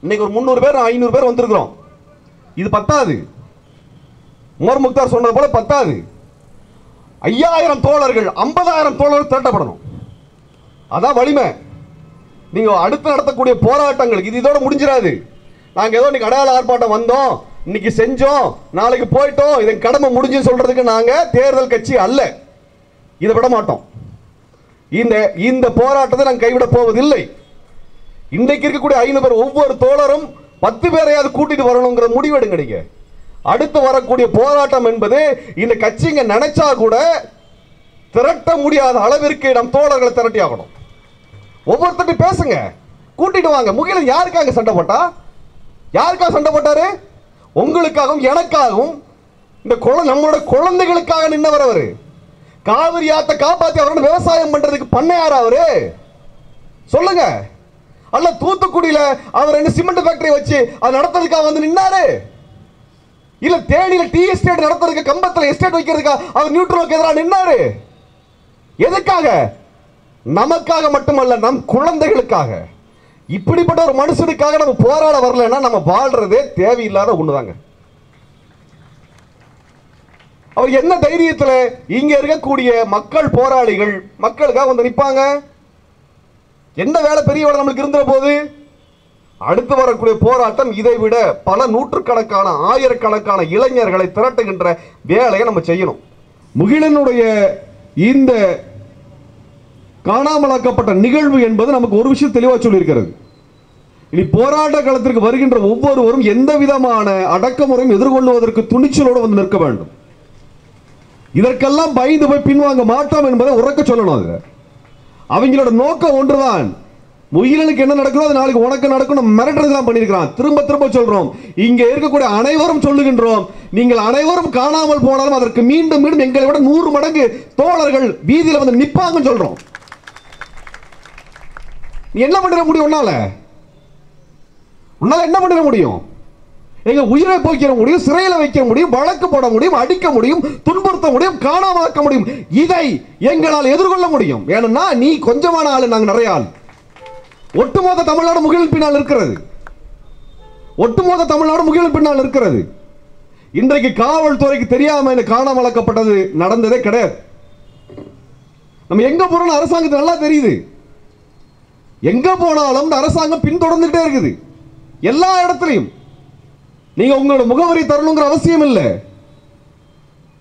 இன்னைக்கு ஒரு 300 பேர் 500 பேர் வந்திருக்கிறோம். இது பத்தாது. உமர் முக்தார் சொன்னது போல பத்தாது. 5000 தோழர்கள் 50,000 தோழர்கள் திரட்டப்படணும். அதான் வலிமை. நீங்க அடுத்து நடத்தக்கூடிய போராட்டங்களுக்கு இது இதோட முடிஞ்சிடாது. நாங்க ஏதோ இன்னைக்கு அடையாள ஆர்ப்பாட்டம் வந்தோம், இன்னைக்கு செஞ்சோம், நாளைக்கு போயிட்டோம், இதன் கடமை முடிஞ்சு சொல்றதுக்கு நாங்க தேர்தல் கட்சி அல்ல. இதை விட மாட்டோம். இந்த போராட்டத்தை நாங்கள் கைவிட போவதில்லை. இன்றைக்கு இருக்கக்கூடிய 500 பேர் ஒவ்வொரு தோழரும் 10 பேரையாவது கூட்டிட்டு வரணுங்கிற முடிவெடுங்க. நீங்க அடுத்து வரக்கூடிய போராட்டம் என்பது இந்த கட்சிங்க நினைச்சா கூட திரட்ட முடியாத அளவிற்கு நம் தோழர்களை திரட்டி ஆகணும். ஒவ்வொருத்தட்டும் பேசுங்க, கூட்டிட்டு வாங்க. முகிலன் யாருக்காக சண்டை போட்டா? யாருக்காக சண்டை போட்டாரு? உங்களுக்காகவும் எனக்காகவும் இந்த நம்மளோட குழந்தைகளுக்காக நின்னவர் அவரு. காவிரி ஆத்த காப்பாத்தி அவரோட விவசாயம் பண்றதுக்கு பண்ணையாரா அவரு? சொல்லுங்க. அல்ல தூத்துக்குடியில அவர் என்ன சிமெண்ட் ஃபேக்டரி வச்சு அது நடத்துறதுக்காக வந்து நின்னாரு? இல்ல தேனியில டீ எஸ்டேட் நடத்துறதுக்கு, கம்பத்துல எஸ்டேட் வைக்கிறதுக்காக அவர் நியூட்ரலுக்கு எதிராக நின்னாரு? எதுக்காக? நமக்காக மட்டுமல்ல, நம் குழந்தைகளுக்காக. இப்படிப்பட்ட ஒரு மனுஷனுக்காக நம்ம போராட வரலன்னா நம்ம வாழ்றதே தேவையில்லாத ஒண்ணுதாங்க. அவர் என்ன தைரியத்தில் இங்க இருக்கக்கூடிய மக்கள் போராளிகள் மக்களுக்காக வந்து நிற்பாங்க? என்ன வேலை பெரிய வேலை நம்மளுக்கு இருந்த போது? அடுத்து வரக்கூடிய போராட்டம் இதை விட பல நூற்றுக்கணக்கான ஆயிரக்கணக்கான இளைஞர்களை திரட்டுகின்ற வேலையை நம்ம செய்யணும். முகிலனுடைய இந்த காணாமலாக்கப்பட்ட நிகழ்வு என்பது நமக்கு ஒரு விஷயம் தெளிவாக சொல்லியிருக்கிறது. இனி போராட்ட களத்திற்கு வருகின்ற ஒவ்வொருவரும் எந்த விதமான அடக்குமுறையும் எதிர்கொள்வதற்கு துணிச்சலோடு வந்து நிற்க வேண்டும். இதற்கெல்லாம் பயந்து போய் பின்வாங்க மாட்டோம் என்பதை உறக்க சொல்லணும். அது அவங்களோட நோக்கம் ஒன்றுதான். முகிலனுக்கு என்ன நடக்குதோ அது நாளைக்கு உனக்கு நடக்கும் மிரட்டுறது தான் பண்ணியிருக்கிறான். திரும்ப திரும்ப சொல்றோம், இங்க இருக்கக்கூடிய அனைவரும் சொல்லுகின்றோம், நீங்கள் அனைவரும் காணாமல் போனாலும் அதற்கு மீண்டும் மீண்டும் எங்களை விட 100 மடங்கு தோழர்கள் வீதியில் வந்து நிற்பாங்கன்னு சொல்றோம். நீ என்ன பண்ணிட முடியும்? உன்னால என்ன பண்ணிட முடியும்? எங்க உயிரை போக்கிட முடியும், சிறையில் வைக்க முடியும், வழக்கு போட முடியும், அடிக்க முடியும், துன்புறுத்த முடியும், காணாமலாக்க முடியும். இதை எங்களால் எதிர்கொள்ள முடியும். ஏன்னா நீ கொஞ்சமான ஆளு, நாங்க நிறைய ஆள். ஒட்டுமொத்த தமிழ்நாடு முகிலன் பின்னால் இருக்கிறது. ஒட்டுமொத்த தமிழ்நாடு முகிலன் பின்னால் இருக்கிறது. இன்றைக்கு காவல்துறைக்கு தெரியாம காணாமலாக்கப்பட்டது நடந்ததே கிடையாது. நம்ம எங்க போறோம் அரசாங்கத்துக்கு நல்லா தெரியுது. எங்க போனாலும் இந்த அரசாங்கம் பின்தொடர்ந்துட்டே இருக்குது. எல்லா இடத்துலையும் நீங்க உங்களோட முகவரி தரணுங்கிற அவசியம் இல்லை.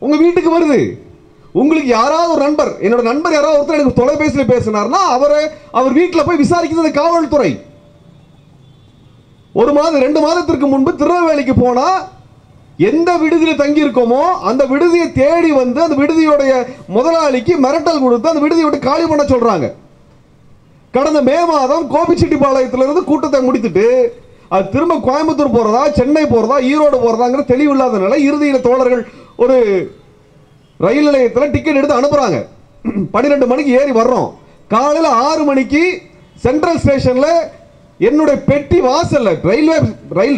உங்க வீட்டுக்கு வருது. உங்களுக்கு யாராவது ஒரு நண்பர், என்னோட நண்பர் யாராவது ஒருத்தர் எனக்கு தொலைபேசியில் பேசினார்னா அவர் வீட்டில் போய் விசாரிக்கிறது காவல்துறை. 1 மாதம் 2 மாதத்திற்கு முன்பு திருநெல்வேலிக்கு போனா எந்த விடுதியில் தங்கி இருக்கோமோ அந்த விடுதியை தேடி வந்து அந்த விடுதியோடைய முதலாளிக்கு மிரட்டல் கொடுத்து அந்த விடுதியை விட்டு காலி பண்ண சொல்றாங்க. கடந்த மே மாதம் கோபிச்செட்டிப்பாளையத்திலிருந்து கூட்டத்தை முடித்துட்டு அது திரும்ப கோயம்புத்தூர் போறதா, சென்னை போறதா, ஈரோடு போறதாங்கிற தெளிவில்லாத நிலை. இறுதியில் தோழர்கள் ஒரு ரயில் நிலையத்தில் டிக்கெட் எடுத்து அனுப்புறாங்க. 12 மணிக்கு ஏறி வர்றோம். காலையில் 6 மணிக்கு சென்ட்ரல் ஸ்டேஷன்ல என்னுடைய பெட்டி வாசல்ல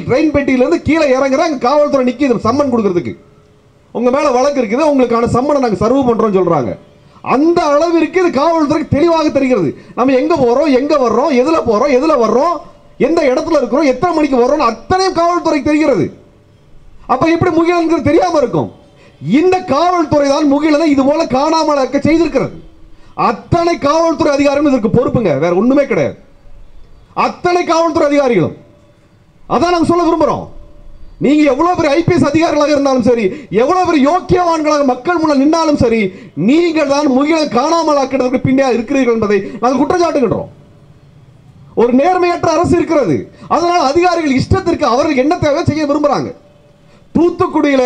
ட்ரெயின் பெட்டியிலிருந்து கீழே இறங்குறாங்க. காவல்துறை நிற்கிது சம்மன் கொடுக்கறதுக்கு. உங்க மேல வழக்கு இருக்குது, உங்களுக்கான சம்மனை நாங்கள் சர்வ் பண்றோம் சொல்றாங்க. அந்த அளவிற்கு இது காவல்துறைக்கு தெளிவாக தெரிகிறது. நம்ம எங்க போறோம், எங்க வர்றோம், எதுல போறோம், எதுல வர்றோம், எந்த இடத்துல இருக்கிறோம், எத்தனை மணிக்கு வர்றோம், அத்தனையும் காவல்துறைக்கு தெரிகிறது. அப்ப எப்படி முகிலன் தெரியாம இருக்கும்? இந்த காவல்துறை தான் முகிலனை இது போல காணாமல் செய்திருக்கிறது. அத்தனை காவல்துறை அதிகாரிகளும் இதற்கு பொறுப்புங்க, வேற ஒண்ணுமே கிடையாது. அத்தனை காவல்துறை அதிகாரிகளும். அதான் நாங்க சொல்ல விரும்புறோம். நீங்க எவ்வளவு பெரிய ஐபிஎஸ் அதிகாரிகளாக இருந்தாலும் சரி, எவ்வளவு பெரிய யோக்கியவான்களாக மக்கள் முன்னால் நின்னாலும் சரி, நீங்கள் தான் முகிலன் காணாமல் ஆக்கிறதுக்கு பின்னாடி இருக்கிறீர்கள் என்பதை நாங்கள் குற்றச்சாட்டுகின்றோம். ஒரு நேர்மையற்ற அரசு இருக்கிறது. அதனால் அதிகாரிகள் இஷ்டத்திற்கு அவர்கள் என்ன தேவை செய்ய விரும்புறாங்க. தூத்துக்குடியில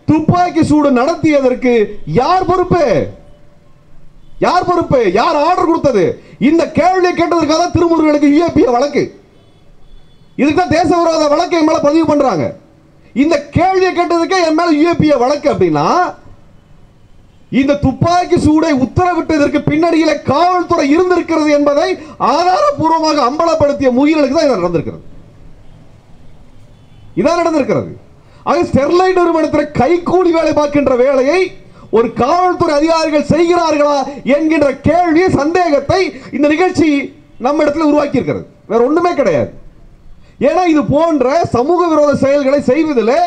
துப்பாக்கி சூடு நடத்தியதற்கு யார் பொறுப்பு? யார் பொறுப்பு? யார் ஆர்டர் கொடுத்தது? இந்த கேள்வியை கேட்டதற்காக தான் திருமுருகனுக்கு யுஏபிஏ வழக்கு. இதுக்கு தான் தேச விரோத வழக்கை மேல பதிவு பண்றாங்க. இந்த கேள்வியை கேட்டதுக்கே என் மேல யுஏபிஏ வழக்கு அப்படின்னா, இந்த துப்பாக்கி சூடை உத்தரவிட்டதற்கு பின்னணியில காவல்துறை இருந்திருக்கிறது என்பதை ஆதாரப்பூர்வமாக அம்பலப்படுத்திய முகிலனுக்கு தான் இது நடந்திருக்கிறது. இதான் நடந்திருக்கிறது. ஆக ஸ்டெர்லைட் நிறுவனத்தில் கைகூலி வேலை பார்க்கின்ற வேலையை ஒரு காவல்துறை அதிகாரிகள் செய்கிறார்களா என்கின்ற கேள்வியை, சந்தேகத்தை இந்த நிகழ்ச்சி நம்ம இடத்துல உருவாக்கி இருக்கிறது. வேற ஒண்ணுமே கிடையாது. ஏன்னா இது போன்ற சமூக விரோத செயல்களை செய்வதில்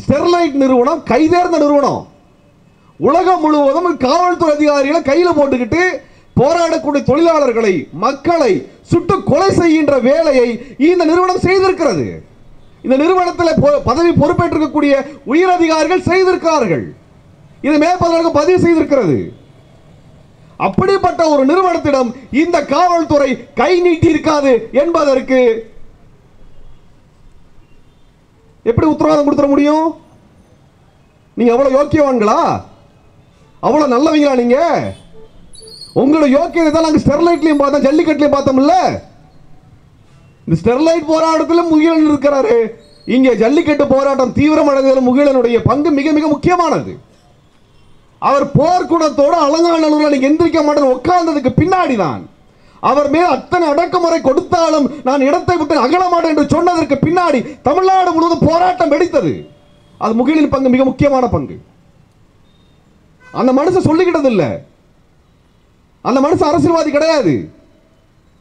ஸ்டெர்லைட் நிறுவனம் கைதேர்ந்த நிறுவனம். உலகம் முழுவதும் காவல்துறை அதிகாரிகளை கையில போட்டுக்கிட்டு போராடக்கூடிய தொழிலாளர்களை, மக்களை சுட்டு கொலை செய்கின்ற வேலையை இந்த நிறுவனம் செய்திருக்கிறது. இந்த நிறுவனத்தில் பதவி பொறுப்பேற்றிருக்கக்கூடிய உயர் அதிகாரிகள் செய்திருக்கிறார்கள். இது மேற்பதற்கு பதிவு செய்திருக்கிறது. அப்படிப்பட்ட ஒரு நிறுவனத்திடம் இந்த காவல்துறை கை நீட்டி இருக்காது என்பதற்கு எப்படி உத்தரவாதம் கொடுத்துட முடியும்? நீங்க அவ்வளவு யோக்கியவான்களா? அவ்வளவு நல்லவங்களா? நீங்க உங்களோட யோக்கியதை தான் நாங்க ஸ்டெர்லைட்லயும் பார்த்தோம், ஜல்லிக்கட்டுலயும் பார்த்தோம்ல. இந்த ஸ்டெர்லைட் போராட்டத்தில் முகிலன் இருக்கிறாரு. இங்கே ஜல்லிக்கட்டு போராட்டம் தீவிரமடைந்ததில் முகிலனுடைய பங்கு மிக மிக முக்கியமானது. அவர் போர்க்குணத்தோடு அலங்காநல்லூர்ல நீங்க எந்திரிக்க மாட்டேன் உட்கார்ந்ததுக்கு பின்னாடி தான் அவர் மேல் அத்தனை அடக்குமுறை கொடுத்தாலும் நான் இடத்தை விட்டு அகல மாட்டேன் என்று சொன்னதற்கு பின்னாடி தமிழ்நாடு முழுவதும் போராட்டம் வெடித்தது. அது முகிலின் பங்கு மிக முக்கியமான பங்கு. அந்த மனுஷன் சொல்லிக்கிட்டது இல்ல, அந்த மனுஷன் அரசியல்வாதி கிடையாது.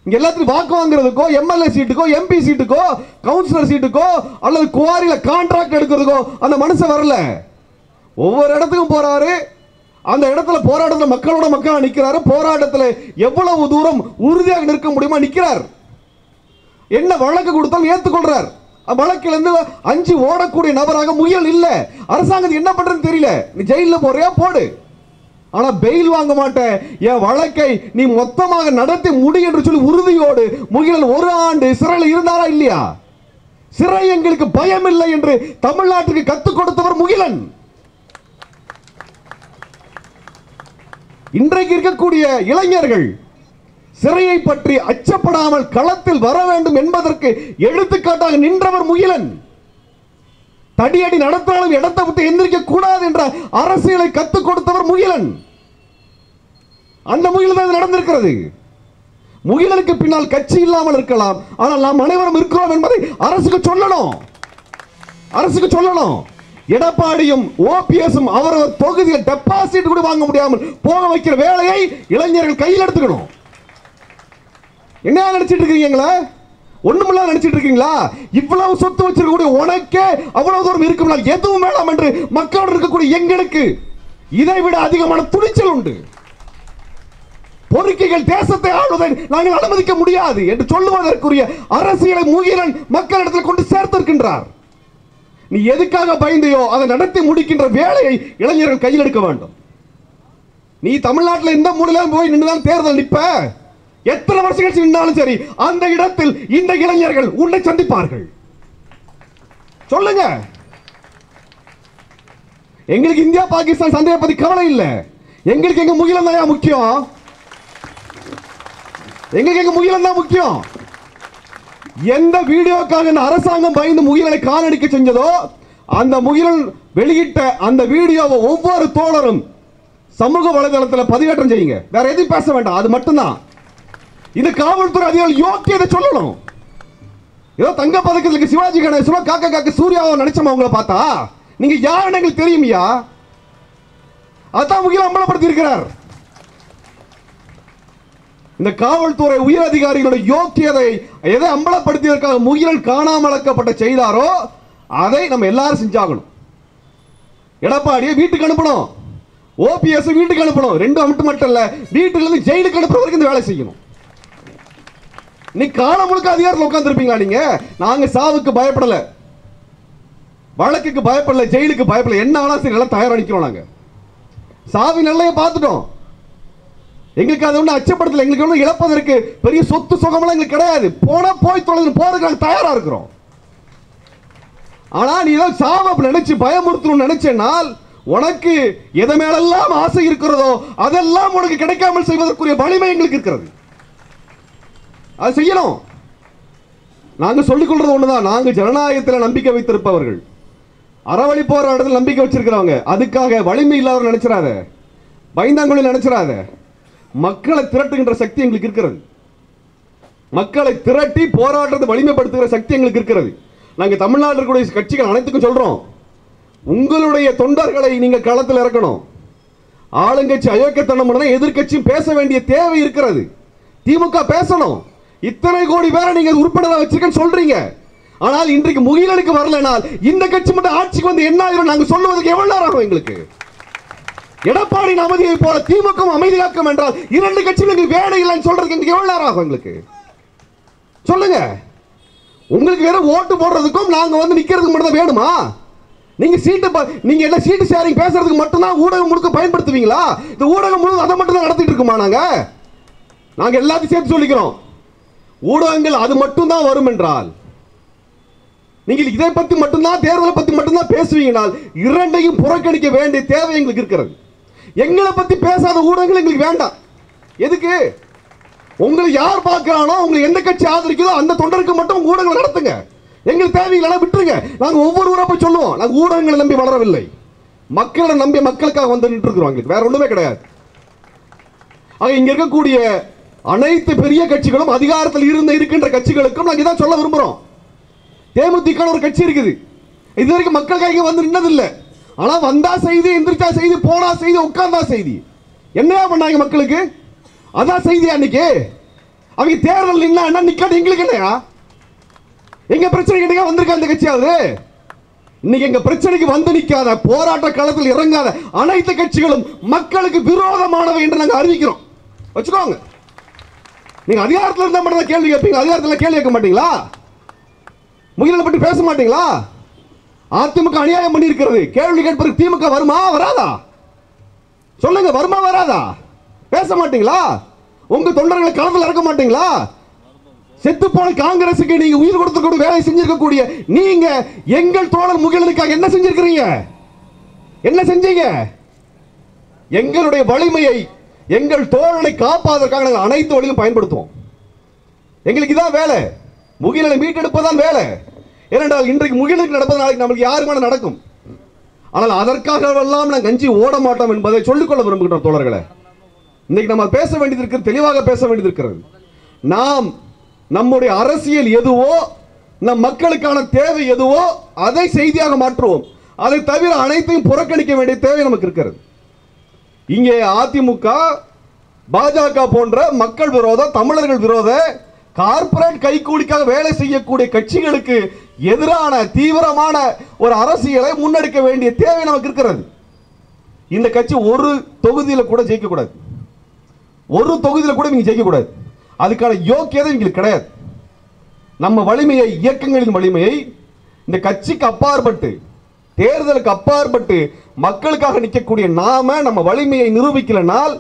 இங்க எல்லாத்தையும் வாக்கு வாங்குறதுக்கோ, எம்எல்ஏ சீட்டுக்கோ, எம்பி சீட்டுக்கோ, கவுன்சிலர் சீட்டுக்கோ அல்லது குவாரியில கான்ட்ராக்ட் எடுக்கிறதுக்கோ அந்த மனுஷன் வரல. ஒவ்வொரு இடத்துக்கும் போறாரு. அந்த இடத்துல போராட்டத்தில் மக்களோட மக்களா நிற்கிறாரு. போராட்டத்தில் எவ்வளவு தூரம் உறுதியாக நிற்க முடியுமா நிற்கிறார். என்ன வழக்கு கொடுத்தாலும் ஏற்றுக்கொள்றார். வழக்கிலிருந்து அஞ்சு ஓடக்கூடிய நபராக முயல் இல்ல. அரசாங்கத்துக்கு என்ன பண்றதுன்னு தெரியல. நீ ஜெயில போறியா போடு, ஆனா பெயில் வாங்க மாட்டேன், என் வழக்கை நீ மொத்தமாக நடத்தி முடி என்று சொல்லி உறுதியோடு முகிலன் ஒரு ஆண்டு சிறையில் இருந்தாரா இல்லையா? சிறை எங்களுக்கு பயம் இல்லை என்று தமிழ்நாட்டுக்கு கத்துக் கொடுத்தவர் முகிலன். இன்றைக்கு இருக்கக்கூடிய இளைஞர்கள் சிறையை பற்றி அச்சப்படாமல் களத்தில் வர வேண்டும் என்பதற்கு எடுத்துக்காட்டாக நின்றவர் முகிலன். தடியடி நடத்தினாலும் இடத்தை விட்டு எந்திரிக்க கூடாது என்ற அரசியலை கத்துக் கொடுத்தவர் முகிலன். அந்த முகிலன் தான் நடந்திருக்கிறது. முகிலனுக்கு பின்னால் கட்சி இல்லாமல் இருக்கலாம், ஆனால் நாம் அனைவரும் இருக்கிறோம் என்பதை அரசுக்கு சொல்லணும். அரசுக்கு சொல்லணும். எடப்பாடியும் ஓபிஎஸும் அவரவர் தொகுதியில் டெபாசிட் கூட வாங்க முடியாமல் போக வைக்கிற வேலையை இளைஞர்கள் கையில் எடுத்துக்கணும். என்ன நினைச்சிட்டு இருக்கீங்களா? ஒண்ணுமில்ல நினைச்சிட்டு இருக்கீங்களா? இவ்வளவு சொத்து வச்சிருக்கக்கூடிய உனக்கே அவ்வளவு தூரம் இருக்கும்னா எதுவும் வேண்டாம் என்று மக்களோடு இருக்கக்கூடிய எங்களுக்கு இதை விட அதிகமான துணிச்சல் உண்டு. பொறுக்கிகள் தேசத்தை ஆளுவதை நாங்கள் அனுமதிக்க முடியாது என்று சொல்லுவதற்குரிய அரசியலை முகிலன் மக்களிடத்தில் கொண்டு சேர்த்திருக்கின்றார். நீ எதுக்காக பயந்தையோ அதை நடத்தி முடிக்கின்ற வேலையை இளைஞர்கள் கையில் எடுக்க வேண்டும். நீ தமிழ்நாட்டில் இந்த மூலையில போய் நின்றுதான் தேர்தல் நிற்ப, எத்தனை வருஷம் கழிச்சு நின்றாலும் சரி அந்த இடத்தில் இந்த இளைஞர்கள் உன்னை சந்திப்பார்கள். சொல்லுங்க. எங்களுக்கு இந்தியா பாகிஸ்தான் சண்டையை பத்தி கவலை இல்லை. எங்களுக்கு எங்க முகிலன் தான் முக்கியம். எங்களுக்கு எங்க முகிலன் தான் முக்கியம். எந்த வீடியோக்காக இந்த அரசாங்கம் பயந்து முகிலனை காலடிக்க செஞ்சதோ அந்த முகிலன் வெளியிட்ட அந்த வீடியோவை ஒவ்வொரு தோழரும் சமூக வலைதளத்தில் பதிவேற்றம் செய்யுங்க. வேற எதுவும் பேச வேண்டாம். அது மட்டும்தான். இந்த காவல்துறை அதிகாரிகள் யோக்கியதை சொல்லணும். ஏதோ தங்க பதக்கத்துக்கு சிவாஜி கணேசனோ காக்க காக்க சூர்யாவோ நினைச்சோம் அவங்கள பார்த்தா நீங்க யாருன்னு எங்களுக்கு தெரியுமியா? அதான் முகிலன் அம்பலப்படுத்தி இருக்கிறார். இந்த காவல்துறை உயர் அதிகாரிகளுடைய யோக்கியதை எதை அம்பலப்படுத்தியதற்காக முகிலன் காணாமலக்கப்பட்ட செய்தாரோ அதை நம்ம எல்லாரும் செஞ்சாகணும். எடப்பாடியை வீட்டுக்கு அனுப்பணும், ஓபிஎஸ் வீட்டுக்கு அனுப்பணும். ரெண்டும் மட்டும் இல்ல, வீட்டுல இருந்து ஜெயிலுக்கு அனுப்புற வரைக்கும் இந்த வேலை செய்யணும். நீ காலம் முழுக்க அதிகாரத்தில் உட்கார்ந்து இருப்பீங்களா? நீங்க நாங்க சாவுக்கு பயப்படல, வழக்குக்கு பயப்படல, ஜெயிலுக்கு பயப்படல. என்ன ஆனா சரி நல்லா தயாரா நிக்கிறோம். நாங்க சாவி நல்லைய பார்த்துட்டோம். எங்களுக்கு அது ஒண்ணு அச்சப்படுத்தல. எங்களுக்கு ஒண்ணு இழப்பதற்கு பெரிய சொத்து சுகமெல்லாம் எங்களுக்கு கிடையாது. போனா போய் தொலைந்து போறதுக்கு நாங்க தயாரா இருக்கிறோம். ஆனா நீ ஏதோ சாவ நினைச்சு பயமுறுத்தணும் நினைச்சேனால் உனக்கு எதை மேலெல்லாம் ஆசை இருக்கிறதோ அதெல்லாம் உனக்கு கிடைக்காமல் செய்வதற்குரிய வலிமை எங்களுக்கு இருக்கிறது. அது செய்யணும். நாங்க சொல்லிக் கொள்றது ஒண்ணுதான். நாங்க ஜனநாயகத்தில் நம்பிக்கை வைத்திருப்பவர்கள், அறவழி போராட்டத்தில் நம்பிக்கை வச்சிருக்கிறவங்க. அதுக்காக வலிமை இல்லாத நினைச்சிடாத, பயந்தாங்குழி நினைச்சிடாத. மக்களை திரட்டுகின்ற சக்தி எங்களுக்கு இருக்கிறது. மக்களை திரட்டி போராட்டத்தை வலிமைப்படுத்துகிற சக்தி எங்களுக்கு இருக்கிறது. நாங்க தமிழ்நாட்டில் இருக்கக்கூடிய கட்சிகள் அனைத்துக்கும் சொல்றோம், உங்களுடைய தொண்டர்களை நீங்க களத்தில் இறக்கணும். ஆளுங்கட்சி அயோக்கியத்தனம் பண்ணா எதிர்க்கட்சியும் பேச வேண்டிய தேவை இருக்கிறது. திமுக பேசணும். இத்தனை கோடி பேரை நீங்க உறுப்பினராக வச்சிருக்கேன்னு சொல்றீங்க, ஆனால் இன்றைக்கு முகிலனுக்கு வரலனால் இந்த கட்சி மட்டும் ஆட்சிக்கு வந்து என்ன ஆயிரும் நாங்க சொல்லுவதற்கு எவ்வளவு நேரம் ஆகும் எங்களுக்கு? எடப்பாடி அமைதியை போல திமுக அமைதியாக்கும் என்றால் இரண்டு கட்சிகளுக்கு வேலை இல்லைன்னு சொல்றதுக்கு எங்களுக்கு எவ்வளவு நேரம் ஆகும்? எங்களுக்கு சொல்லுங்க. உங்களுக்கு வேற ஓட்டு போடுறதுக்கும் நாங்க வந்து நிக்கிறதுக்கு மட்டும் தான் வேணுமா? நீங்க நீங்க என்ன சீட்டு ஷேரிங் பேசுறதுக்கு மட்டும் தான் ஊடகம் முழுக்க பயன்படுத்துவீங்களா? இந்த ஊடகம் முழுக்க அதை மட்டும் தான் நடத்திட்டு இருக்குமா? நாங்க எல்லாத்தையும் சேர்த்து சொல்லிக்கிறோம். ஊடகங்கள் அது மட்டும் தான் வரும் என்றால், நீங்கள் இதை பத்தி மட்டும்தான் தேர்தலை பத்தி மட்டும்தான் பேசுவீங்கனால் இரண்டையும் புறக்கணிக்க வேண்டிய தேவை எங்களுக்கு இருக்கிறது. எங்களை பத்தி பேசாத ஊடகங்கள் எங்களுக்கு வேண்டாம். எதுக்கு? உங்களை யார் பார்க்கிறானோ, உங்களுக்கு எந்த கட்சி ஆதரிக்குதோ அந்த தொண்டருக்கு மட்டும் ஊடகங்களை நடத்துங்க. எங்களுக்கு தேவையில்லை விட்டுருங்க. நாங்க ஒவ்வொரு ஊரா போய் சொல்லுவோம், நாங்க ஊடகங்களை நம்பி வளரவில்லை, மக்களை நம்பி மக்களுக்காக வந்து நின்று இருக்கிறோம். எங்களுக்கு வேற ஒண்ணுமே கிடையாது. ஆக இங்க இருக்கக்கூடிய அனைத்து பெரிய கட்சிகளும் அதிகாரத்தில் இருக்கின்ற கட்சிகளுக்கும் நாங்க இதான் சொல்ல விரும்புறோம். தேமுதிக ஒரு கட்சி இருக்குது, இது வரைக்கும் மக்களுக்காக வந்து நின்னதில்லை. ஆனா வந்தா செய்தி, எந்திரிச்சா செய்தி, போனா செய்தி, உட்கார்ந்தா செய்தி. என்னையா பண்ணாங்க மக்களுக்கு? அதான் செய்தி. அன்னைக்கு அவங்க தேர்தல் நின்னா நிக்காது, எங்களுக்கு என்னையா? எங்க பிரச்சனை கிட்ட வந்திருக்க அந்த கட்சியாவது? இன்னைக்கு எங்க பிரச்சனைக்கு வந்து நிக்காத, போராட்ட களத்தில் இறங்காத அனைத்து கட்சிகளும் மக்களுக்கு விரோதமானவை என்று நாங்கள் அறிவிக்கிறோம். வச்சுக்கோங்க. நீங்க அதிகாரத்தில் இருந்தா மட்டும் தான் கேள்வி கேட்பீங்க, அதிகாரத்தில் கேள்வி கேட்க மாட்டீங்களா? முகிலனை பற்றி பேச மாட்டீங்களா? அதிமுக அநியாயம் பண்ணி இருக்கிறது, கேள்வி கேட்பதற்கு திமுக வருமா வராதா? சொல்லுங்க, வருமா வராதா? பேச மாட்டீங்களா? உங்க தொண்டர்களை களத்தில் இறக்க மாட்டீங்களா? செத்து போன காங்கிரசுக்கு நீங்க உயிர் கொடுத்து வேலை செஞ்சிருக்கக்கூடிய நீங்க எங்கள் தோழர் முகிலனுக்காக என்ன செஞ்சிருக்கிறீங்க? என்ன செஞ்சீங்க? எங்களுடைய வலிமையை, எங்கள் தோழனை காப்பாதற்காக நாங்கள் அனைத்து வழியிலும் பயன்படுத்துவோம். எங்களுக்கு இதான் வேலை. முகிலனை மீட்டெடுப்பதான் வேலை. ஏனென்றால் இன்றைக்கு முகிலனுக்கு நடப்பது நாளைக்கு நம்மளுக்கு யாருக்கு நடக்கும். ஆனால் அதற்காக எல்லாம் நாங்கள் கஞ்சி ஓட மாட்டோம் என்பதை சொல்லிக்கொள்ள விரும்புகிறோம் தோழர்களே. இன்னைக்கு நம்ம பேச வேண்டியது இருக்கிறது, தெளிவாக பேச வேண்டியது இருக்கிறது. நாம் நம்முடைய அரசியல் எதுவோ, நம் மக்களுக்கான தேவை எதுவோ அதை செய்தியாக மாற்றுவோம். அதை தவிர அனைத்தையும் புறக்கணிக்க வேண்டிய தேவை நமக்கு இருக்கிறது. இங்கே அதிமுக, பாஜக போன்ற மக்கள் விரோத, தமிழர்கள் விரோத, கார்ப்பரேட் கைக்கூலிக்காக வேலை செய்யக்கூடிய கட்சிகளுக்கு எதிரான தீவிரமான ஒரு அரசியலை முன்னெடுக்க வேண்டிய தேவை நமக்கு இருக்கிறது. இந்த கட்சி ஒரு தொகுதியில் கூட ஜெயிக்க கூடாது, ஒரு தொகுதியில் கூட நீங்க ஜெயிக்க கூடாது. அதுக்கான யோக்கியதை எங்களுக்கு கிடையாது. நம்ம வலிமையை, இயக்கங்களின் வலிமையை இந்த கட்சிக்கு அப்பாற்பட்டு, தேர்தலுக்கு அப்பாற்பட்டு மக்களுக்காக நிற்கக்கூடிய நாம நம்ம வலிமையை நிரூபிக்கலனால்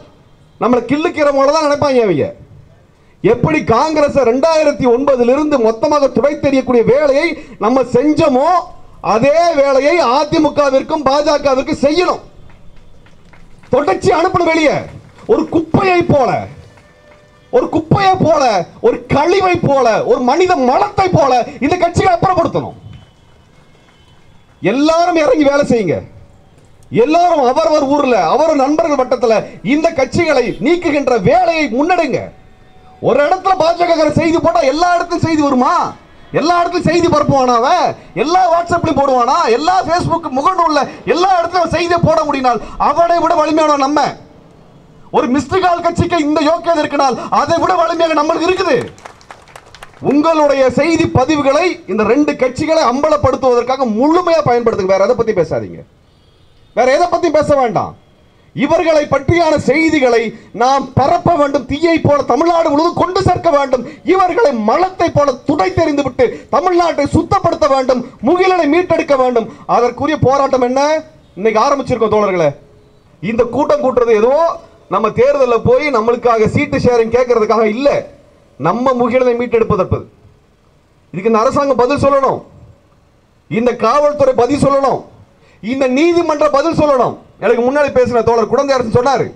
நம்மளை கிள்ளுக்கிற போல தான் நினைப்பாங்க அவங்க. எப்படி காங்கிரஸ் 2009 இருந்து மொத்தமாக துடைத்தெறியக்கூடிய வேலையை நம்ம செஞ்சோமோ அதே வேலையை அதிமுகவிற்கும் பாஜகவிற்கும் செய்யணும். தொடர்ச்சி அனுப்பணும் வெளியே. ஒரு குப்பையை போல, ஒரு குப்பையை போல, ஒரு கழிவை போல, ஒரு மனித மலத்தை போல இந்த கட்சிகளை அப்புறப்படுத்தணும். எல்லாரும் இறங்கி வேலை செய்யுங்க. எல்லாரும் அவரவர் ஊர்ல, அவர் நண்பர்கள் வட்டத்தில் இந்த கட்சிகளை நீக்குகின்ற வேலையை முன்னெடுங்க. ஒரு இடத்துல பாஜக செய்தி போட்டா எல்லா இடத்துலையும் செய்தி வருமா? எல்லா இடத்துலையும் செய்தி பரப்புவானா? எல்லா வாட்ஸ்அப்லையும் போடுவானா? எல்லா பேஸ்புக் முகநூல்ல எல்லா இடத்துலையும் செய்தியை போட முடியினால் அவனை விட வலிமையான நம்ம. ஒரு மிஸ்டர் கட்சிக்கு இந்த யோக்கியதை இருக்கிறால் அதை விட வலிமையாக நம்மளுக்கு இருக்குது. உங்களுடைய செய்தி பதிவுகளை இந்த ரெண்டு கட்சிகளை அம்பலப்படுத்துவதற்காக முழுமையா பயன்படுத்துங்க. வேற எதை பத்தி பேசாதீங்க, வேற எதை பத்தி பேச வேண்டாம். இவர்களை பற்றியான செய்திகளை நாம் பரப்ப வேண்டும். தீயை போல தமிழ்நாடு முழுவதும் கொண்டு சேர்க்க வேண்டும். இவர்களை மலத்தை போல துடை தெரிந்து விட்டு தமிழ்நாட்டை சுத்தப்படுத்த வேண்டும். முகிலனை மீட்டெடுக்க வேண்டும். அதற்குரிய போராட்டம் என்ன இன்னைக்கு ஆரம்பிச்சிருக்கோம் தோழர்களே. இந்த கூட்டம் கூட்டுறது ஏதோ நம்ம தேர்தலில் போய் நம்மளுக்காக சீட்டு ஷேரிங் கேட்கறதுக்காக இல்ல, நம்ம முகிலனை மீட்டெடுப்பதற்கு. இதுக்கு இந்த அரசாங்கம் பதில் சொல்லணும், இந்த காவல்துறை பதில் சொல்லணும், இந்த நீதிமன்ற பதில் சொல்லணும். எனக்கு முன்னாடி பேசின தோழர் குழந்தையரசன் சொன்னாரு,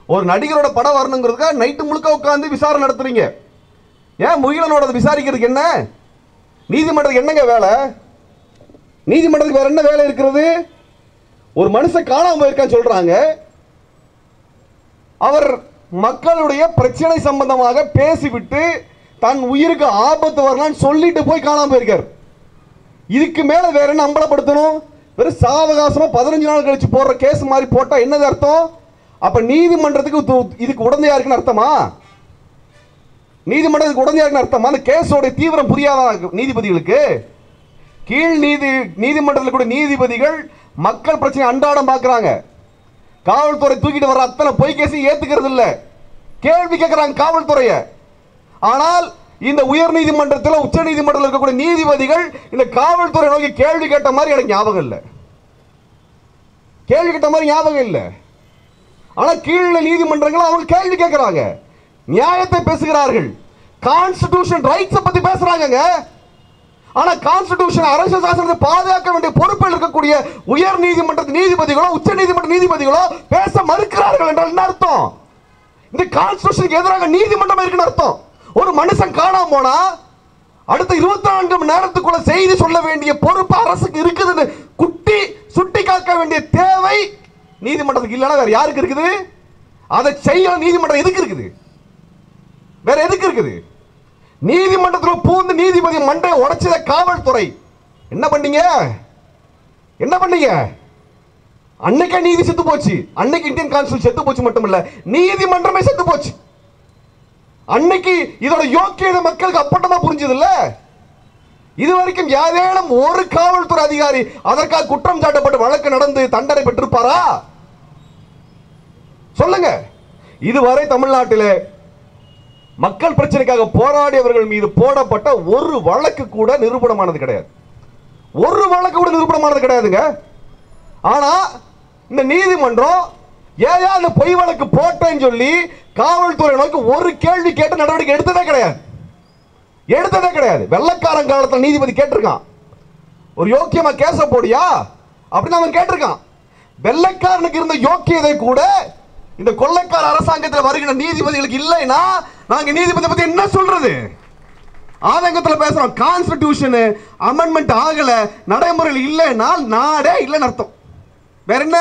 ஒரு நடிகரோட படம் வரணுங்கிறதுக்காக நைட்டு முழுக்க உட்கார்ந்து விசாரணை நடத்துறீங்க. ஏன் முகிலனோட விசாரிக்கிறதுக்கு என்ன? நீதிமன்றத்துக்கு என்னங்க வேலை? நீதிமன்றத்துக்கு வேற என்ன வேலை இருக்கிறது? ஒரு மனுஷன் காணாம போயிருக்கான்னு சொல்றாங்க. அவர் மக்களுடைய பிரச்சனை சம்பந்தமாக பேசிவிட்டு தன் உயிருக்கு ஆபத்து வரலான்னு சொல்லிட்டு போய் காணாம போயிருக்கார். இதுக்கு மேல வேற என்ன அம்பலப்படுத்தணும்? வெறும் சாவகாசமா 15 நாள் கழிச்சு போடுற கேஸ் மாதிரி போட்டா என்னது அர்த்தம்? அப்ப நீதிமன்றத்துக்கு இதுக்கு உடந்தையா இருக்குன்னு அர்த்தமா? நீதிமன்றத்துக்கு உடந்தையா இருக்குன்னு அர்த்தமா? அந்த கேஸோட தீவிரம் புரியாத நீதிபதிகளுக்கு கீழ் நீதிமன்றத்தில் கூட நீதிபதிகள் மக்கள் பிரச்சனை அன்றாடம் பார்க்கிறாங்க. காவல்துறை தூக்கிட்டு வர அத்தனை பொய் கேஸை ஏத்துக்கிறது இல்ல, கேள்வி கேட்கிறாங்க காவல்துறைய. ஆனால் இந்த உயர் நீதிமன்றத்தில் உச்ச நீதிமன்றத்தில் இருக்கக்கூடிய நீதிபதிகள் இந்த காவல்துறை நோக்கி கேள்வி கேட்ட மாதிரி எனக்கு ஞாபகம் இல்லை, கேள்வி கேட்ட மாதிரி ஞாபகம் இல்லை. ஆனா கீழே நீதிமன்றங்கள் அவங்க கேள்வி கேட்கிறாங்க, நியாயத்தை பேசுகிறார்கள், கான்ஸ்டிடியூஷன் ரைட்ஸ் பத்தி பேசுறாங்க. ஆனா கான்ஸ்டிடியூஷன் அரசியல் சாசனத்தை பாதுகாக்க வேண்டிய பொறுப்பில் இருக்கக்கூடிய உயர் நீதிமன்ற நீதிபதிகளோ உச்ச நீதிமன்ற நீதிபதிகளோ பேச மறுக்கிறார்கள் என்றால் என்ன அர்த்தம்? இந்த கான்ஸ்டிடியூஷனுக்கு எதிராக நீதிமன்றம் இருக்குன்னு அர்த்தம். ஒரு மனுஷன் காணாம போனா அடுத்த 24 மணி நேரத்துக்குள்ள செய்தி சொல்ல வேண்டிய பொறுப்பு அரசுக்கு இருக்குதுன்னு சுட்டி காக்க வேண்டிய தேவை நீதிமன்றத்துக்கு இல்லைன்னா வேற யாருக்கு இருக்குது? அதை செய்ய நீதிமன்றம் எதுக்கு இருக்குது? வேற எதுக்கு இருக்குது? நீதிமன்றத்தில் பூந்து நீதிபதி மண்டை உடைச்சத காவல்துறை என்ன பண்ணீங்க? என்ன பண்ணீங்க? அன்னைக்கே நீதி செத்து போச்சு. அன்னைக்கு இந்தியன் கான்ஸ்டிடியூஷன் செத்து போச்சு மட்டுமில்ல, நீதிமன்றமே செத்து போச்சு. அன்னைக்கு இதோட யோக்கியதை மக்களுக்கு அப்பட்டமா புரிஞ்சது இல்ல. இதுவரைக்கும் யாரேனும் ஒரு காவல்துறை அதிகாரி அதற்காக குற்றம் சாட்டப்பட்டு வழக்கு நடந்து தண்டனை பெற்றிருப்பாரா? சொல்லுங்க. இதுவரை தமிழ்நாட்டிலே மக்கள் பிரச்சனைக்காக போராடியவர்கள் மீது போடப்பட்ட ஒரு வழக்கு கூட நிரூபணமானது கிடையாது. ஒரு வழக்கு கூட நிரூபணமானது கிடையாதுங்க. ஆனா இந்த நீதிமன்றம் ஏயா அந்த பொய் வழக்கு போட்டேன்னு சொல்லி காவல்துறை நோக்கி ஒரு கேள்வி கேட்டு நடவடிக்கை எடுத்ததே கிடையாது. எடுத்ததே கிடையாது. வெள்ளக்காரன் காலத்தில் நீதிபதி கேட்டிருக்கான், ஒரு யோக்கியமா கேச போடியா அப்படின்னு அவன் கேட்டிருக்கான். வெள்ளைக்காரனுக்கு இருந்த யோக்கியதை கூட இந்த கொள்ளைக்கார அரசாங்கத்தில் வருகிற நீதிபதிகளுக்கு இல்லைன்னா நாங்க நீதிபதி பத்தி என்ன சொல்றது? ஆதங்கத்தில் பேசுறோம். கான்ஸ்டிடியூஷன் அமெண்ட்மெண்ட் ஆகல, நடைமுறையில் இல்லைன்னா நாடே இல்லைன்னு அர்த்தம். வேற என்ன?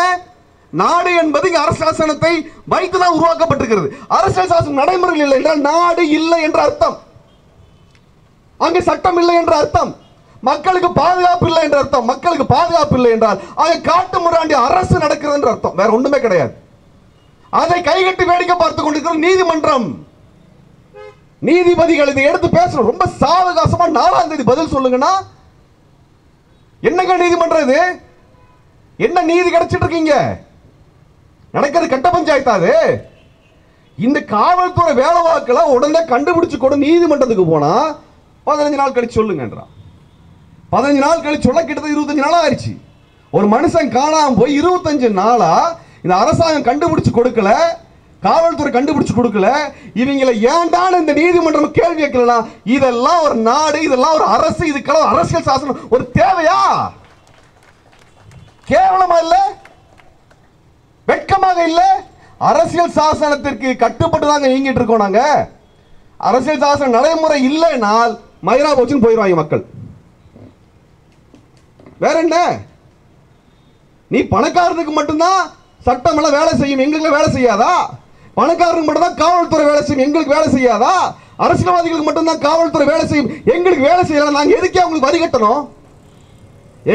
நாடு என்பது அரசியல் சாசனத்தை வைத்துதான் உருவாக்கப்பட்டிருக்கிறது. அரசியல் சாசனம் நடைமுறையில் இல்லை என்றால் நாடு இல்லை என்ற அர்த்தம். அங்கே சட்டம் இல்லை என்ற அர்த்தம். மக்களுக்கு பாதுகாப்பு இல்லை என்ற அர்த்தம். மக்களுக்கு பாதுகாப்பு இல்லை என்றால் அங்கே காட்டு முராண்டி அரசு நடக்கிறது என்ற அர்த்தம். வேற ஒண்ணுமே கிடையாது. அதை கைகட்டி வேடிக்கை பார்த்துக் கொண்டிருக்கிற நீதிமன்றம், நீதிபதிகள் இதை எடுத்து பேசணும். ரொம்ப சாவகாசமா 4ஆம் தேதி பதில் சொல்லுங்கன்னா என்னங்க நீதிமன்றம் இது? என்ன நீதி கிடைச்சிட்டு இருக்கீங்க? நடக்கிறது கட்ட பஞ்சாயத்தாது. இந்த காவல்துறை வேலை வாக்குல உடனே கண்டுபிடிச்சு கூட நீதிமன்றத்துக்கு போனா 15 நாள் கழிச்சு சொல்லுங்கன்றான். 15 நாள் கழிச்சு சொல்ல கிட்டத்தட்ட 25 நாளா ஆயிடுச்சு. ஒரு மனுஷன் காணாம போய் 25 நாளா இந்த அரசாங்கம் கண்டுபிடிச்சு கொடுக்கல, காவல்துறை கண்டுபிடிச்சு கொடுக்கல. இவங்களை ஏன்டான இந்த நீதிமன்றம் கேள்வி கேட்கலாம்? இதெல்லாம் ஒரு நாடு, இதெல்லாம் ஒரு அரசு, இதுக்கெல்லாம் அரசியல் சாசனம் ஒரு தேவையா? கேவலமா இல்ல? வெட்கமாக இல்ல? அரசியல் சாசனத்திற்கு கட்டுப்பட்டு தாங்க இயங்கிட்டு இருக்கோம் நாங்க. அரசியல் சாசன நடைமுறை இல்லைனால் மயிரா போச்சுன்னு போயிடுவாங்க மக்கள். வேற என்ன? நீ பணக்காரனுக்கு மட்டும்தான் சட்டம் எல்லாம் வேலை செய்யும், எங்களுக்கு வேலை செய்யாதா? பணக்காரனுக்கு மட்டும்தான் காவல்துறை வேலை செய்யும், எங்களுக்கு வேலை செய்யாதா? அரசியல்வாதிகளுக்கு மட்டும்தான் காவல்துறை வேலை செய்யும், எங்களுக்கு வேலை செய்யலாம். நாங்க எதுக்கே அவங்களுக்கு வரி கட்டணும்?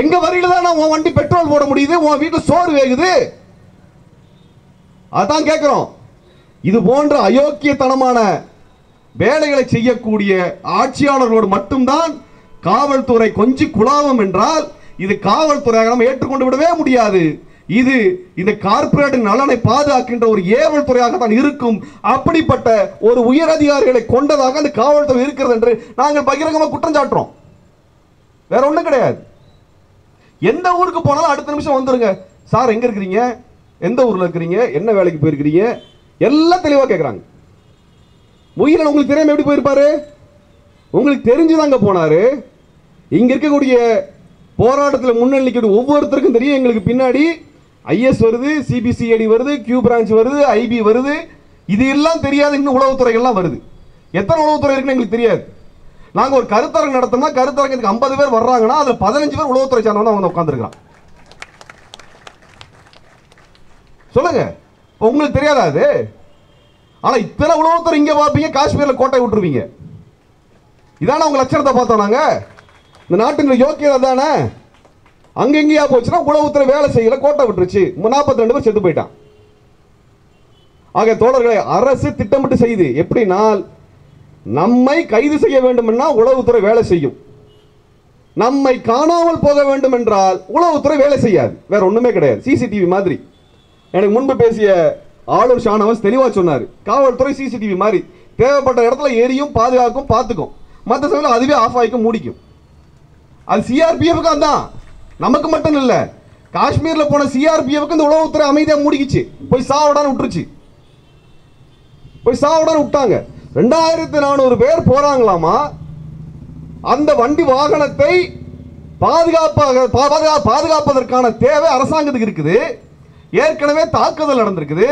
எங்க வரியில தான் உன் வண்டி பெட்ரோல் போட முடியுது, உன் வீட்டுல சோறு வேகுது. அதான் கேட்கிறோம். இது போன்ற அயோக்கியத்தனமான வேலைகளை செய்யக்கூடிய ஆட்சியாளர்களோடு மட்டும்தான் காவல்துறை கொஞ்சி குழாவும் என்றால் இது காவல்துறையாக நம்ம ஏற்றுக்கொண்டு விடவே முடியாது. இது இந்த கார்ப்பரேட் நலனை பாதுகாக்கின்ற ஒரு ஏவல் துறையாக தான் இருக்கும். அப்படிப்பட்ட ஒரு உயர் அதிகாரிகளை கொண்டதாக அந்த காவல்துறை இருக்கிறது என்று நாங்கள் பகிரங்கமாக குற்றம் சாட்டுறோம். வேற ஒண்ணும் கிடையாது. எந்த ஊருக்கு போனாலும் அடுத்த நிமிஷம் வந்துருங்க, சார் எங்க இருக்கிறீங்க, எந்த ஊர்ல இருக்கிறீங்க, என்ன வேலைக்கு போயிருக்கிறீங்க, எல்லாம் தெளிவா கேட்கறாங்க. முகிலன் உங்களுக்கு தெரியாம எப்படி போயிருப்பாரு? உங்களுக்கு தெரிஞ்சுதாங்க போனாரு. இங்க இருக்கக்கூடிய போராட்டத்தில் முன்னணிக்க ஒவ்வொருத்தருக்கும் தெரியும், எங்களுக்கு பின்னாடி ஐஎஸ் வருது, சிபிசிஐடி வருது, கியூ பிரான்ச் வருது, ஐபி வருது. இது எல்லாம் தெரியாது. இன்னும் உளவுத்துறைகள்லாம் வருது. எத்தனை உளவுத்துறை இருக்குன்னு எங்களுக்கு தெரியாது. நாங்கள் ஒரு கருத்தரங்கு நடத்தோம்னா கருத்தரங்கத்துக்கு 50 பேர் வர்றாங்கன்னா அதில் 15 பேர் உளவுத்துறை சார்ந்தவங்க அவங்க உட்காந்துருக்கான். சொல்லுங்க, உங்களுக்கு தெரியாதா அது? ஆனா இத்தனை உளவுத்துறை இங்க பார்ப்பீங்க, காஷ்மீர்ல கோட்டை விட்டுருவீங்க. இதான உங்க லட்சணத்தை பார்த்தோம் நாங்க. இந்த நாட்டின் யோக்கியதை தானே. அங்க எங்கேயா போச்சுன்னா உளவுத்துறை வேலை செய்யல, கோட்டை விட்டுருச்சு, 42 பேர் செத்து போயிட்டான். ஆக தோழர்களை, அரசு திட்டமிட்டு செய்து எப்படின்னா நம்மை கைது செய்ய வேண்டும், உளவுத்துறை வேலை செய்யும். நம்மை காணாமல் போக வேண்டும் என்றால் உளவுத்துறை வேலை செய்யாது, வேற ஒண்ணுமே கிடையாது. சிசிடிவி மாதிரி. எனக்கு முன்பு பேசிய ஆளுநர் ஷானவாஸ் தெளிவா சொன்னார், காவல்துறை சிசிடிவி மாதிரி, தேவைப்பட்ட இடத்துல எரியும், பாதுகாக்கும், பார்த்துக்கும், மற்ற சமயம் அதுவே ஆஃப் ஆகிக்கும், மூடிக்கும். அது சிஆர்பிஎஃப்க்கு தான், நமக்கு மட்டும் இல்ல. காஷ்மீர்ல போன சிஆர்பிஎஃப்க்கு இந்த உளவுத்துறை அமைதியா மூடிக்கிச்சு, போய் சாவடான்னு விட்டுருச்சு, போய் சாவடான்னு விட்டாங்க. 2400 பேர் போறாங்களாமா. அந்த வண்டி வாகனத்தை பாதுகாப்பதற்கான தேவை அரசாங்கத்துக்கு இருக்குது. ஏற்கனவே தாக்குதல் நடந்திருக்குது.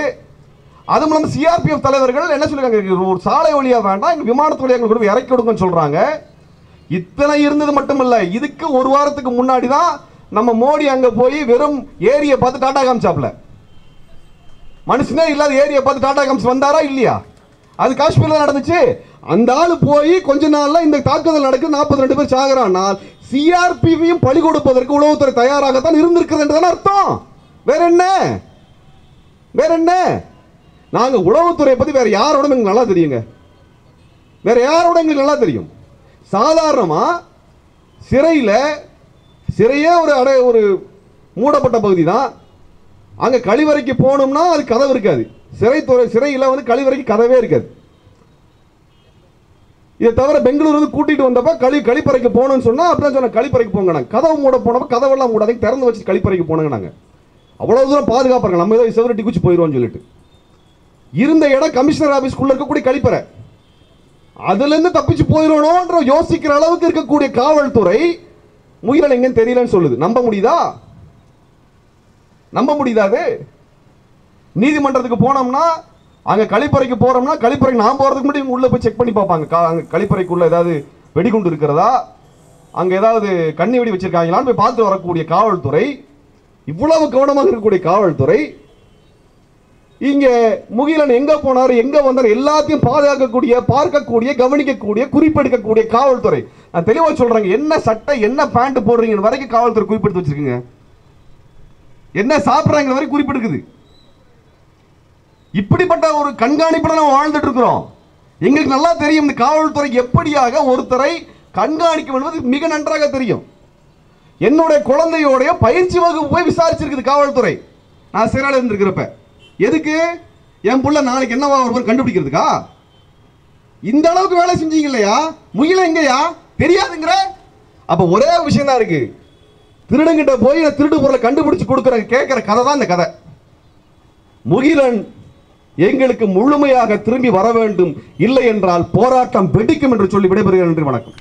அதுவும் நம்ம சிஆர்பிஎஃப் தலைவர்கள் என்ன சொல்லிருக்காங்க, ஒரு சாலை வழியா வேண்டாம், எங்க விமானத்து வழியாக கூட இறக்கி கொடுங்கன்னு சொல்றாங்க. இத்தனை இருந்தது மட்டுமல்ல, இதுக்கு ஒரு வாரத்துக்கு முன்னாடி தான் நம்ம மோடி அங்க போய் வெறும் ஏரியை பார்த்து டாடா காமிச்சாப்ல. மனுஷனே இல்லாத ஏரியை பார்த்து டாடா காமிச்சு வந்தாரா இல்லையா? அது காஷ்மீர்ல நடந்துச்சு. அந்த ஆளு போய் கொஞ்ச நாள்ல இந்த தாக்குதல் நடக்குது, 42 பேர் சாகுறானால் சிஆர்பிஎஃப் பழி கொடுப்பதற்கு உளவுத்துறை தயாராகத்தான் இருந்திருக்கிறது என்றுதான் அர்த்தம். வேற என்ன? வேற என்ன? நாங்க உளவுத்துறை பத்தி வேற யாரோட எங்களுக்கு நல்லா தெரியுங்க, வேற யாரோட எங்களுக்கு நல்லா தெரியும். சாதாரணமா சிறையே ஒரு மூடப்பட்ட பகுதி தான். அங்க கழிவறைக்கு போகணும்னா அது கதவு இருக்காது. சிறையில வந்து கழிவறைக்கு கதவே இருக்காது. இதை தவிர பெங்களூர் வந்து கூட்டிட்டு வந்தப்ப கழிப்பறைக்கு போகணும்னு சொன்னா அப்படிதான் சொன்ன, கழிப்பறைக்கு போங்க. நாங்க கதவு மூட போனப்ப கதவெல்லாம் மூடாதீங்க, திறந்து வச்சு கழிப்பறைக்கு போனாங்க. நாங்க அவ்வளவு தூரம் பாதுகாப்பாங்க, நம்ம ஏதோ செவரட்டி குச்சி போயிடுவோம்னு சொல்லிட்டு. இருந்த இடம் கமிஷனர் ஆபீஸ்க்குள்ள இருக்கக்கூடிய கழிப்பறை, அதுல இருந்து தப்பிச்சு போயிடணும்ன்ற யோசிக்கிற அளவுக்கு இருக்கக்கூடிய காவல்துறை முகிலன் எங்கன்னு தெரியலன்னு சொல்லுது. நம்ப முடியுதா? நம்ப முடியுதாது? நீதிமன்றத்துக்கு போனோம்னா அங்க கழிப்பறைக்கு போறோம்னா, கழிப்பறைக்கு நான் போறதுக்கு முன்னாடி உள்ள போய் செக் பண்ணி பார்ப்பாங்க, கழிப்பறைக்குள்ள ஏதாவது வெடிகுண்டு இருக்கிறதா, அங்க ஏதாவது கண்ணி வெடி வச்சிருக்காங்களான்னு போய் பார்த்து வரக்கூடிய காவல்துறை, இவ்வளவு கவனமாக இருக்கக்கூடிய காவல்துறை, இங்க முகிலன் எங்க போனாரு எங்க வந்தாரு எல்லாத்தையும் பாதுகாக்கக்கூடிய, பார்க்கக்கூடிய, கவனிக்கக்கூடிய, குறிப்பெடுக்கக்கூடிய காவல்துறை. நான் தெளிவா சொல்றேங்க, என்ன சட்டை என்ன பேண்ட் போடுறீங்க வரைக்கும் காவல்துறை குறிப்பெடுத்து வச்சிருக்கீங்க, என்ன சாப்பிடுறாங்க வரைக்கும் குறிப்பெடுக்குது. இப்படிப்பட்ட ஒரு கண்காணிப்புல நம்ம வாழ்ந்துட்டு இருக்கிறோம். எங்களுக்கு நல்லா தெரியும் இந்த காவல்துறை எப்படியாக ஒருத்தரை கண்காணிக்கும் என்பது மிக நன்றாக தெரியும். என்னுடைய குழந்தையோடைய பயிற்சி வகுப்பு போய் விசாரிச்சிருக்குது காவல்துறை, நான் சிறையில் இருந்திருக்கிறப்ப. எதுக்கு? என் புள்ள நாளைக்கு என்னவா ஒருவர் கண்டுபிடிக்கிறதுக்கா? இந்த அளவுக்கு வேலை செஞ்சீங்க இல்லையா? முகில எங்கயா தெரியாதுங்கிற. அப்ப ஒரே விஷயம் தான் இருக்கு, திருடங்கிட்ட போய் திருடு பொருளை கண்டுபிடிச்சு கொடுக்கிற கேட்கிற கதை தான் இந்த கதை. முகிலன் எங்களுக்கு முழுமையாக திரும்பி வர வேண்டும், இல்லை என்றால் போராட்டம் வெடிக்கும் என்று சொல்லி விடைபெறுகிறேன். நன்றி, வணக்கம்.